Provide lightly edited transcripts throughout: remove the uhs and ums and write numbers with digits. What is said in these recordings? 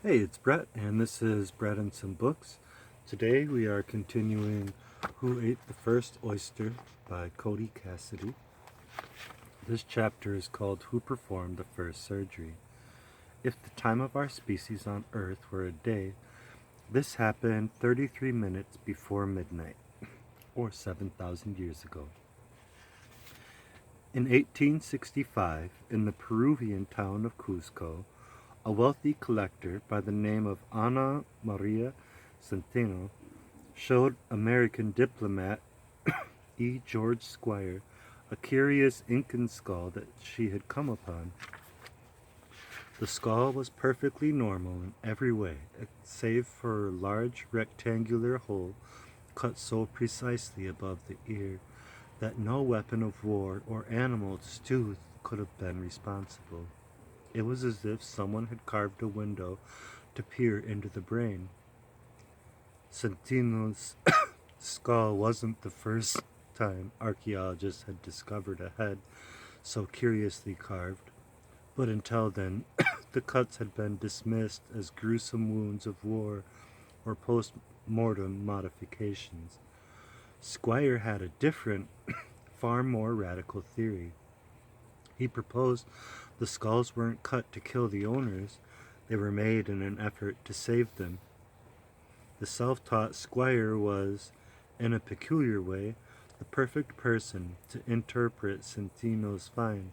Hey, it's Brett, and this is Brett and Some Books. Today we are continuing Who Ate the First Oyster by Cody Cassidy. This chapter is called Who Performed the First Surgery. If the time of our species on Earth were a day, this happened 33 minutes before midnight, or 7,000 years ago. In 1865, in the Peruvian town of Cuzco, a wealthy collector by the name of Ana Maria Centeno showed American diplomat E. George Squier a curious Incan skull that she had come upon. The skull was perfectly normal in every way, save for a large rectangular hole cut so precisely above the ear that no weapon of war or animal's tooth could have been responsible. It was as if someone had carved a window to peer into the brain. Centino's skull wasn't the first time archaeologists had discovered a head so curiously carved, but until then, the cuts had been dismissed as gruesome wounds of war or post-mortem modifications. Squire had a different, far more radical theory. He proposed the skulls weren't cut to kill the owners, they were made in an effort to save them. The self-taught Squire was, in a peculiar way, the perfect person to interpret Centino's find.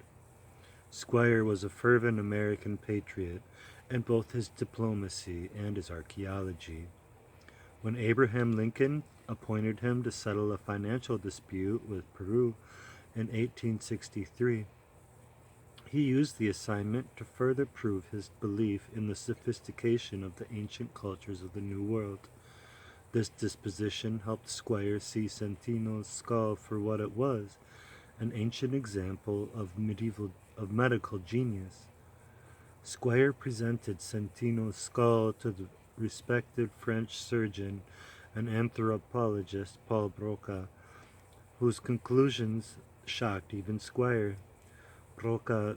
Squire was a fervent American patriot in both his diplomacy and his archaeology. When Abraham Lincoln appointed him to settle a financial dispute with Peru in 1863, he used the assignment to further prove his belief in the sophistication of the ancient cultures of the New World. This disposition helped Squire see Centino's skull for what it was, an ancient example of medical genius. Squire presented Centino's skull to the respected French surgeon and anthropologist Paul Broca, whose conclusions shocked even Squire. Broca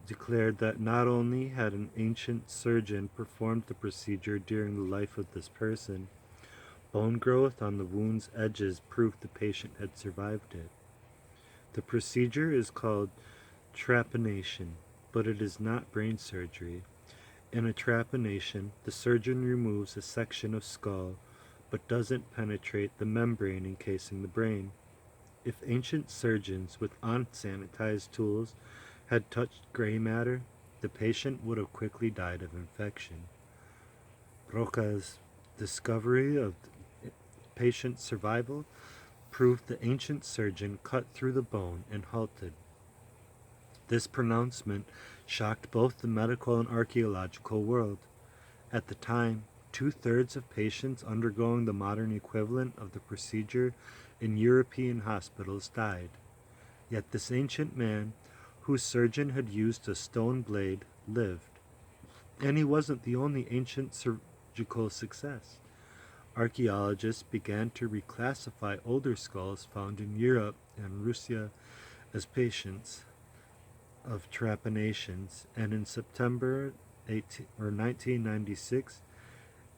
declared that not only had an ancient surgeon performed the procedure during the life of this person, bone growth on the wound's edges proved the patient had survived it. The procedure is called trepanation, but it is not brain surgery. In a trepanation, the surgeon removes a section of skull, but doesn't penetrate the membrane encasing the brain. If ancient surgeons with unsanitized tools had touched gray matter, the patient would have quickly died of infection. Roca's discovery of patient survival proved the ancient surgeon cut through the bone and halted. This pronouncement shocked both the medical and archaeological world. At the time, 2/3 of patients undergoing the modern equivalent of the procedure in European hospitals died. Yet this ancient man, whose surgeon had used a stone blade, lived. And he wasn't the only ancient surgical success. Archaeologists began to reclassify older skulls found in Europe and Russia as patients of trepanations, and in September 1996,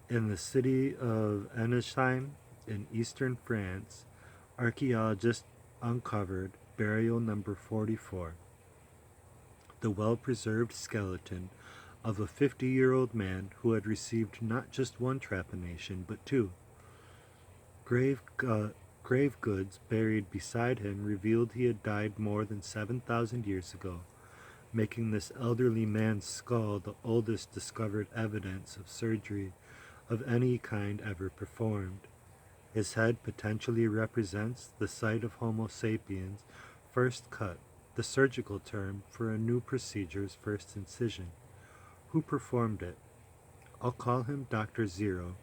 in the city of Enesheim in eastern France, archaeologists uncovered burial number 44, the well-preserved skeleton of a 50-year-old man who had received not just one trepanation, but two. Grave goods buried beside him revealed he had died more than 7,000 years ago, making this elderly man's skull the oldest discovered evidence of surgery of any kind ever performed. His head potentially represents the site of Homo sapiens' first cut, the surgical term for a new procedure's first incision. Who performed it? I'll call him Dr. Zero,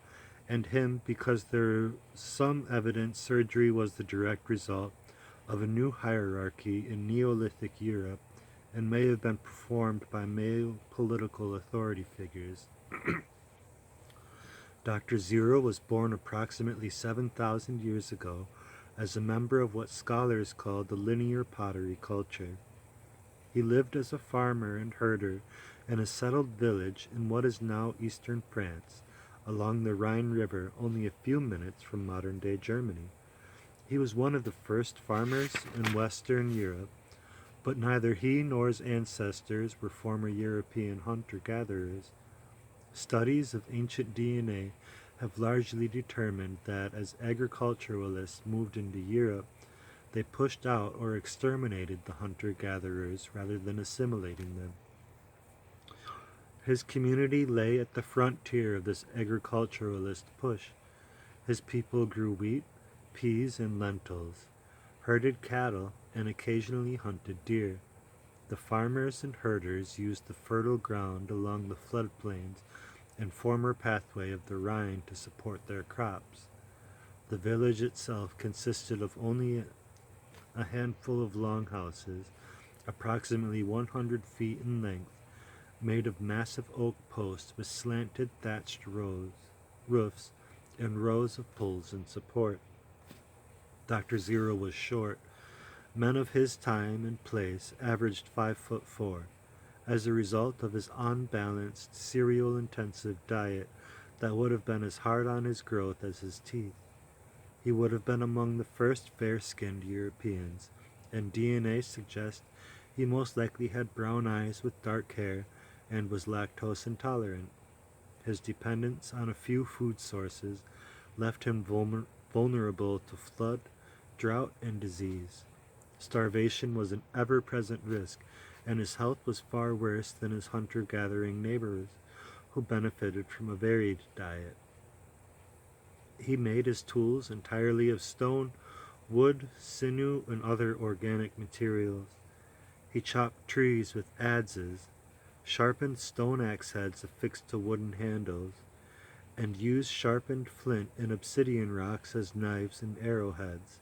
and him because there's some evidence surgery was the direct result of a new hierarchy in Neolithic Europe and may have been performed by male political authority figures. Dr. Zero was born approximately 7,000 years ago as a member of what scholars call the linear pottery culture. He lived as a farmer and herder in a settled village in what is now eastern France, along the Rhine River, only a few minutes from modern-day Germany. He was one of the first farmers in Western Europe, but neither he nor his ancestors were former European hunter-gatherers. Studies of ancient DNA have largely determined that as agriculturalists moved into Europe, they pushed out or exterminated the hunter-gatherers rather than assimilating them. His community lay at the frontier of this agriculturalist push. His people grew wheat, peas, and lentils, herded cattle, and occasionally hunted deer. The farmers and herders used the fertile ground along the floodplains and former pathway of the Rhine to support their crops. The village itself consisted of only a handful of longhouses, approximately 100 feet in length, made of massive oak posts with slanted thatched roofs and rows of poles in support. Dr. Zero was short. Men of his time and place averaged 5'4", as a result of his unbalanced, cereal-intensive diet that would have been as hard on his growth as his teeth. He would have been among the first fair-skinned Europeans, and DNA suggests he most likely had brown eyes with dark hair and was lactose intolerant. His dependence on a few food sources left him vulnerable to flood, drought, and disease. Starvation was an ever-present risk, and his health was far worse than his hunter-gathering neighbors, who benefited from a varied diet. He made his tools entirely of stone, wood, sinew, and other organic materials. He chopped trees with adzes, sharpened stone axe heads affixed to wooden handles, and used sharpened flint and obsidian rocks as knives and arrowheads.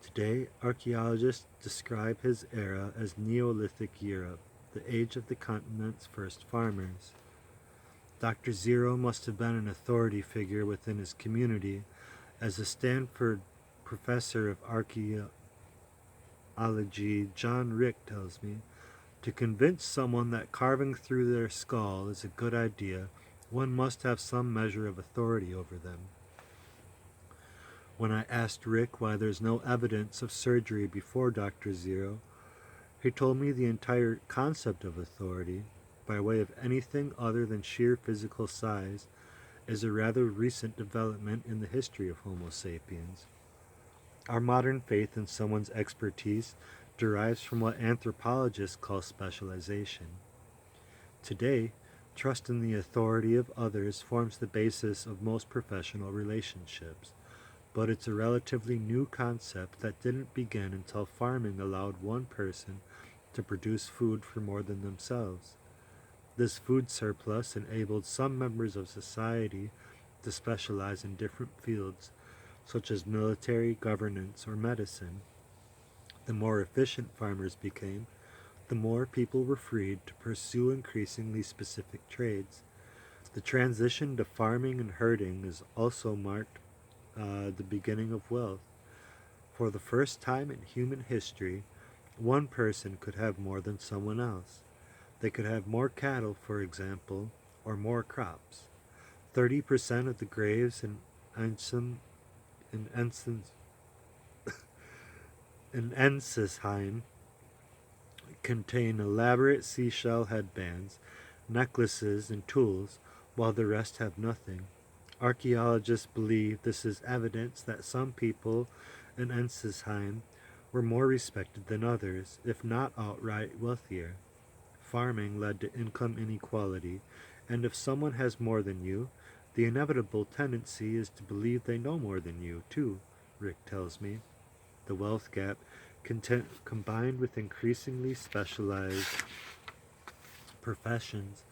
Today, archaeologists describe his era as Neolithic Europe, the age of the continent's first farmers. Dr. Zero must have been an authority figure within his community, as a Stanford professor of archaeology, John Rick, tells me. To convince someone that carving through their skull is a good idea, one must have some measure of authority over them. When I asked Rick why there's no evidence of surgery before Dr. Zero, he told me the entire concept of authority, by way of anything other than sheer physical size, is a rather recent development in the history of Homo sapiens. Our modern faith in someone's expertise derives from what anthropologists call specialization. Today, trust in the authority of others forms the basis of most professional relationships, but it's a relatively new concept that didn't begin until farming allowed one person to produce food for more than themselves. This food surplus enabled some members of society to specialize in different fields, such as military, governance, or medicine. The more efficient farmers became, the more people were freed to pursue increasingly specific trades. The transition to farming and herding is also marked the beginning of wealth. For the first time in human history, one person could have more than someone else. They could have more cattle, for example, or more crops. 30% of the graves in Ensisheim contain elaborate seashell headbands, necklaces, and tools, while the rest have nothing. Archaeologists believe this is evidence that some people in Ensisheim were more respected than others, if not outright wealthier. Farming led to income inequality, and if someone has more than you, the inevitable tendency is to believe they know more than you, too, Rick tells me. The wealth gap, combined with increasingly specialized professions,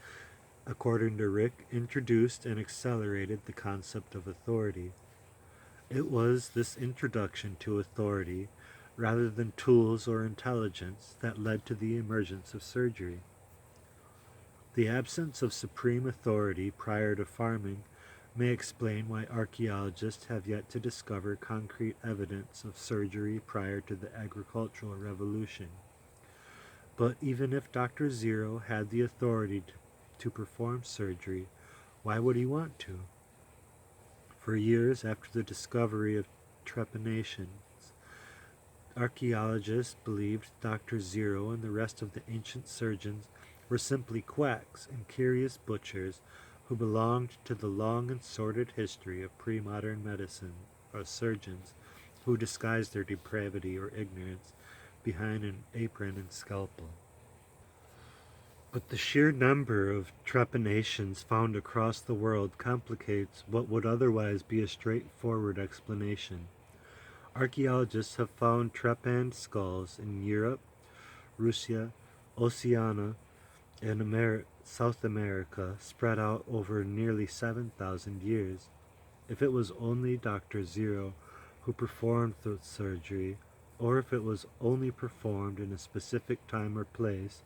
according to Rick, introduced and accelerated the concept of authority. It was this introduction to authority, rather than tools or intelligence, that led to the emergence of surgery. The absence of supreme authority prior to farming may explain why archaeologists have yet to discover concrete evidence of surgery prior to the agricultural revolution. But even if Dr. Zero had the authority to perform surgery, why would he want to? For years after the discovery of trepanations, archaeologists believed Dr. Zero and the rest of the ancient surgeons were simply quacks and curious butchers who belonged to the long and sordid history of pre-modern medicine, or surgeons who disguised their depravity or ignorance behind an apron and scalpel. But the sheer number of trepanations found across the world complicates what would otherwise be a straightforward explanation. Archaeologists have found trepanned skulls in Europe, Russia, Oceania, and South America, spread out over nearly 7,000 years. If it was only Dr. Zero who performed the surgery, or if it was only performed in a specific time or place,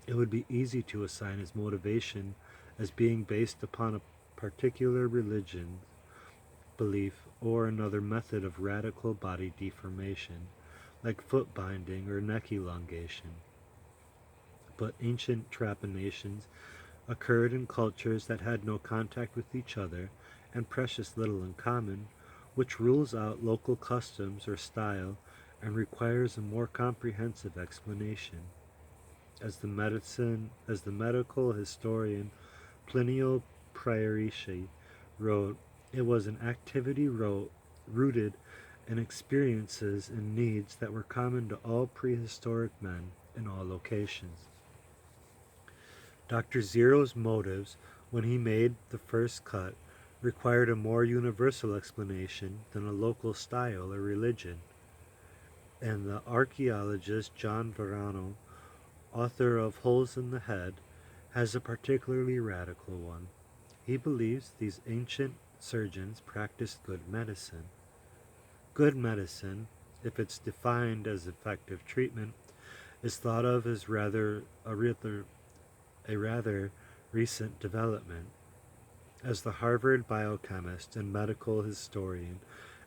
it would be easy to assign his motivation as being based upon a particular religion, belief, or another method of radical body deformation, like foot binding or neck elongation. But ancient trepanations occurred in cultures that had no contact with each other and precious little in common, which rules out local customs or style and requires a more comprehensive explanation. As the medical historian Plinio Prierici wrote, it was an activity rooted in experiences and needs that were common to all prehistoric men in all locations. Dr. Zero's motives when he made the first cut required a more universal explanation than a local style or religion, and the archaeologist John Verano, author of Holes in the Head, has a particularly radical one. He believes these ancient surgeons practiced good medicine. Good medicine, if it's defined as effective treatment, is thought of as a rather recent development. As the Harvard biochemist and medical historian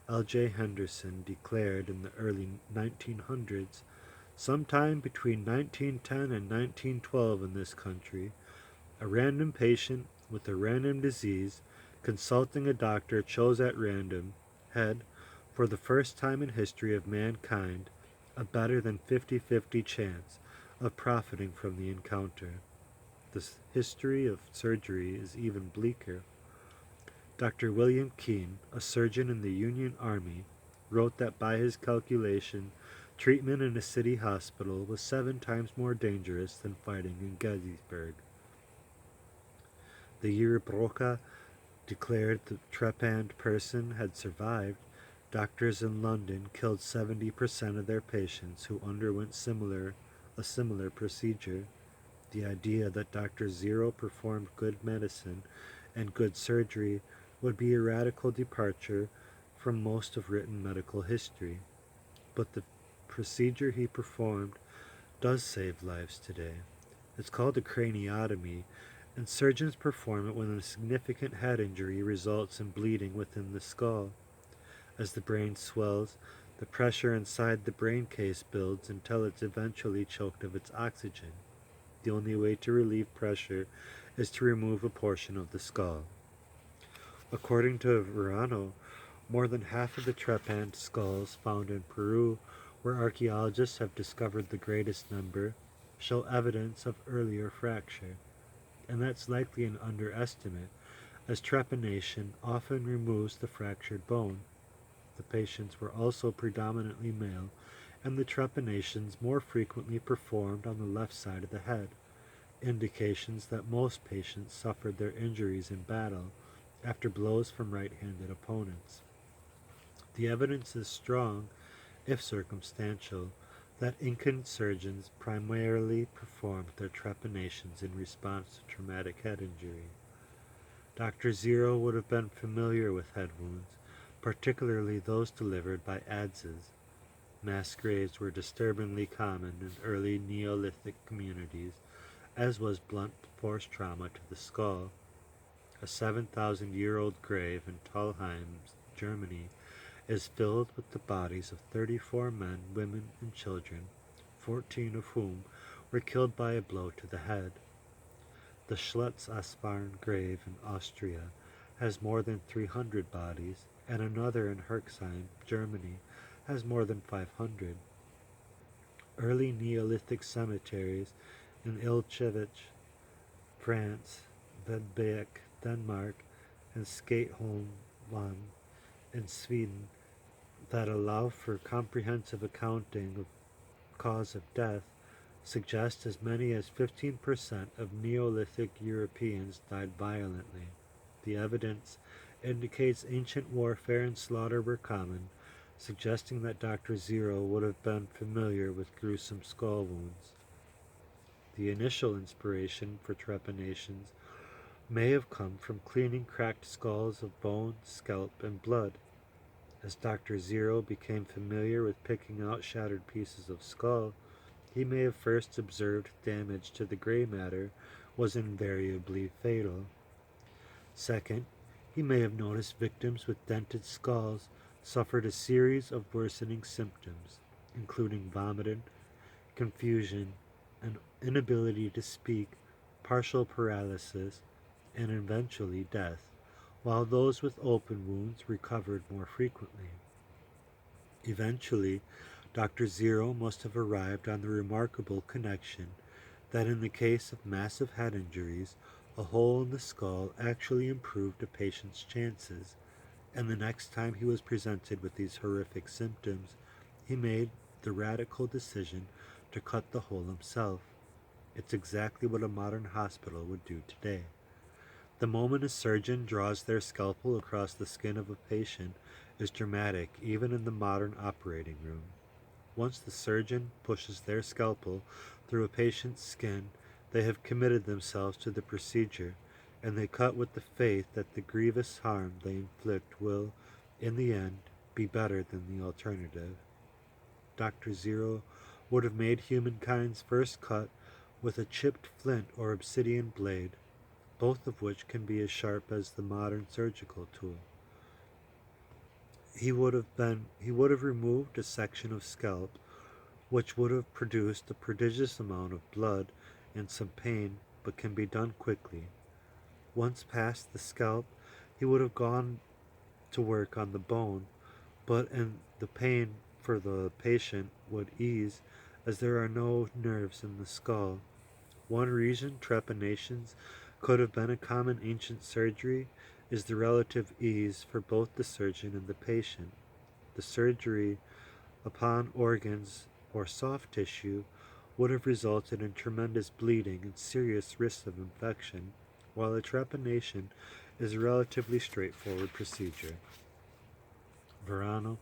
L.J. Henderson declared in the early 1900s, sometime between 1910 and 1912 in this country, a random patient with a random disease consulting a doctor chose at random had, for the first time in history of mankind, a better than 50-50 chance of profiting from the encounter. The history of surgery is even bleaker. Dr. William Keene, a surgeon in the Union Army, wrote that by his calculation, treatment in a city hospital was 7 times more dangerous than fighting in Gettysburg. The year Broca declared the trepanned person had survived, doctors in London killed 70% of their patients who underwent a similar procedure. The idea that Dr. Zero performed good medicine and good surgery would be a radical departure from most of written medical history. But the procedure he performed does save lives today. It's called a craniotomy, and surgeons perform it when a significant head injury results in bleeding within the skull. As the brain swells, the pressure inside the brain case builds until it's eventually choked of its oxygen. The only way to relieve pressure is to remove a portion of the skull. According to Verano, more than half of the trepanned skulls found in Peru, where archaeologists have discovered the greatest number, show evidence of earlier fracture. And that's likely an underestimate, as trepanation often removes the fractured bone. The patients were also predominantly male, and the trepanations more frequently performed on the left side of the head, indications that most patients suffered their injuries in battle after blows from right-handed opponents. The evidence is strong, if circumstantial, that Incan surgeons primarily performed their trepanations in response to traumatic head injury. Dr. Zero would have been familiar with head wounds, particularly those delivered by adzes. Mass graves were disturbingly common in early Neolithic communities, as was blunt force trauma to the skull. A 7,000-year-old grave in Talheim, Germany, is filled with the bodies of 34 men, women, and children, 14 of whom were killed by a blow to the head. The Schlitz-Aspern grave in Austria has more than 300 bodies, and another in Herxheim, Germany, has more than 500. Early Neolithic cemeteries in Ilchevich, France, Vedbeck, Denmark, and Skatholmvan in Sweden that allow for comprehensive accounting of cause of death suggest as many as 15% of Neolithic Europeans died violently. The evidence indicates ancient warfare and slaughter were common, suggesting that Dr. Zero would have been familiar with gruesome skull wounds. The initial inspiration for trepanations may have come from cleaning cracked skulls of bone, scalp, and blood. As Dr. Zero became familiar with picking out shattered pieces of skull, he may have first observed damage to the gray matter was invariably fatal. Second, he may have noticed victims with dented skulls suffered a series of worsening symptoms, including vomiting, confusion, an inability to speak, partial paralysis, and eventually death, while those with open wounds recovered more frequently. Eventually, Dr. Zero must have arrived on the remarkable connection that in the case of massive head injuries, a hole in the skull actually improved a patient's chances, and the next time he was presented with these horrific symptoms, he made the radical decision to cut the hole himself. It's exactly what a modern hospital would do today. The moment a surgeon draws their scalpel across the skin of a patient is dramatic even in the modern operating room. Once the surgeon pushes their scalpel through a patient's skin, they have committed themselves to the procedure, and they cut with the faith that the grievous harm they inflict will, in the end, be better than the alternative. Dr. Zero would have made humankind's first cut with a chipped flint or obsidian blade, both of which can be as sharp as the modern surgical tool. He would have removed a section of scalp which would have produced a prodigious amount of blood and some pain, but can be done quickly. Once past the scalp, he would have gone to work on the bone, but the pain for the patient would ease as there are no nerves in the skull. One reason trepanations could have been a common ancient surgery is the relative ease for both the surgeon and the patient. The surgery upon organs or soft tissue would have resulted in tremendous bleeding and serious risks of infection, while a trepanation is a relatively straightforward procedure. Verano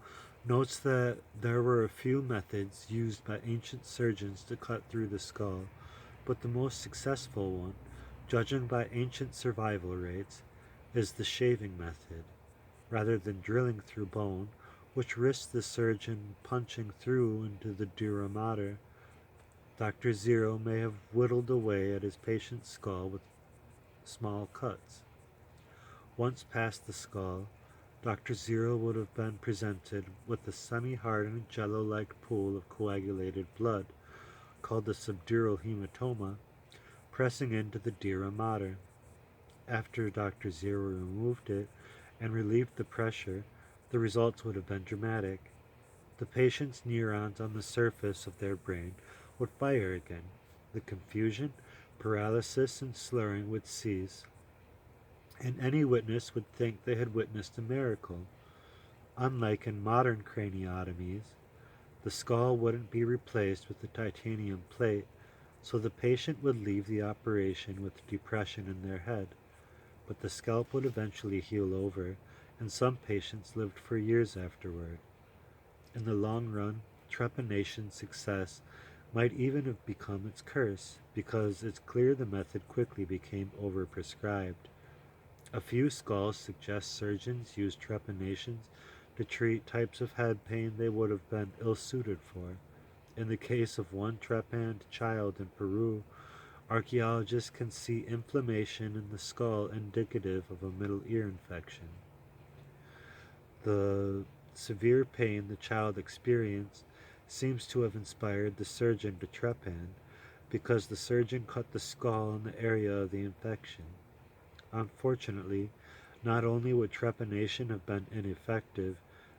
notes that there were a few methods used by ancient surgeons to cut through the skull, but the most successful one, judging by ancient survival rates, is the shaving method. Rather than drilling through bone, which risks the surgeon punching through into the dura mater, Dr. Zero may have whittled away at his patient's skull with small cuts. Once past the skull, Dr. Zero would have been presented with a semi-hardened jello-like pool of coagulated blood, called the subdural hematoma, pressing into the dura mater. After Dr. Zero removed it and relieved the pressure, the results would have been dramatic. The patient's neurons on the surface of their brain would fire again. The confusion, paralysis, and slurring would cease, and any witness would think they had witnessed a miracle. Unlike in modern craniotomies, the skull wouldn't be replaced with a titanium plate, so the patient would leave the operation with depression in their head. But the scalp would eventually heal over, and some patients lived for years afterward. In the long run, trepanation success might even have become its curse, because it's clear the method quickly became overprescribed. A few skulls suggest surgeons used trepanations to treat types of head pain they would have been ill-suited for. In the case of one trepanned child in Peru, archaeologists can see inflammation in the skull indicative of a middle ear infection. The severe pain the child experienced seems to have inspired the surgeon to trepan, because the surgeon cut the skull in the area of the infection. Unfortunately, not only would trepanation have been ineffective,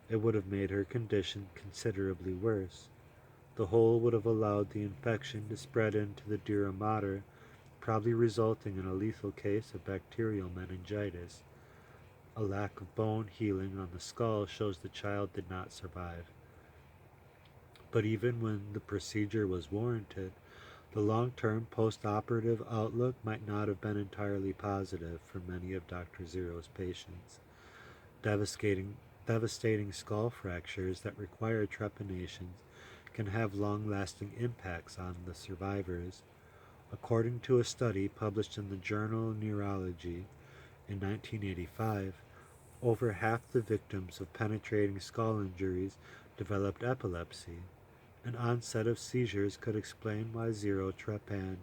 it would have made her condition considerably worse. The hole would have allowed the infection to spread into the dura mater, probably resulting in a lethal case of bacterial meningitis. A lack of bone healing on the skull shows the child did not survive. But even when the procedure was warranted, the long-term post-operative outlook might not have been entirely positive for many of Dr. Zero's patients. Devastating skull fractures that require trepanations can have long-lasting impacts on the survivors. According to a study published in the journal Neurology in 1985, over half the victims of penetrating skull injuries developed epilepsy. An onset of seizures could explain why Zero trepanned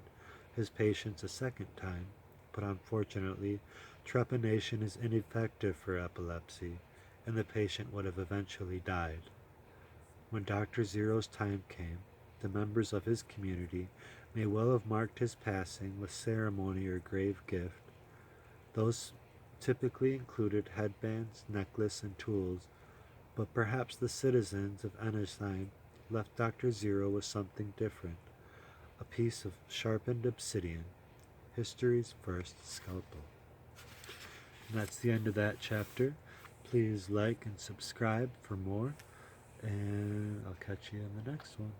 his patients a second time, but unfortunately, trepanation is ineffective for epilepsy, and the patient would have eventually died. When Dr. Zero's time came, the members of his community may well have marked his passing with ceremony or grave gift. Those typically included headbands, necklace, and tools, but perhaps the citizens of Enesheim left Dr. Zero with something different, a piece of sharpened obsidian, history's first scalpel. And that's the end of that chapter. Please like and subscribe for more, and I'll catch you in the next one.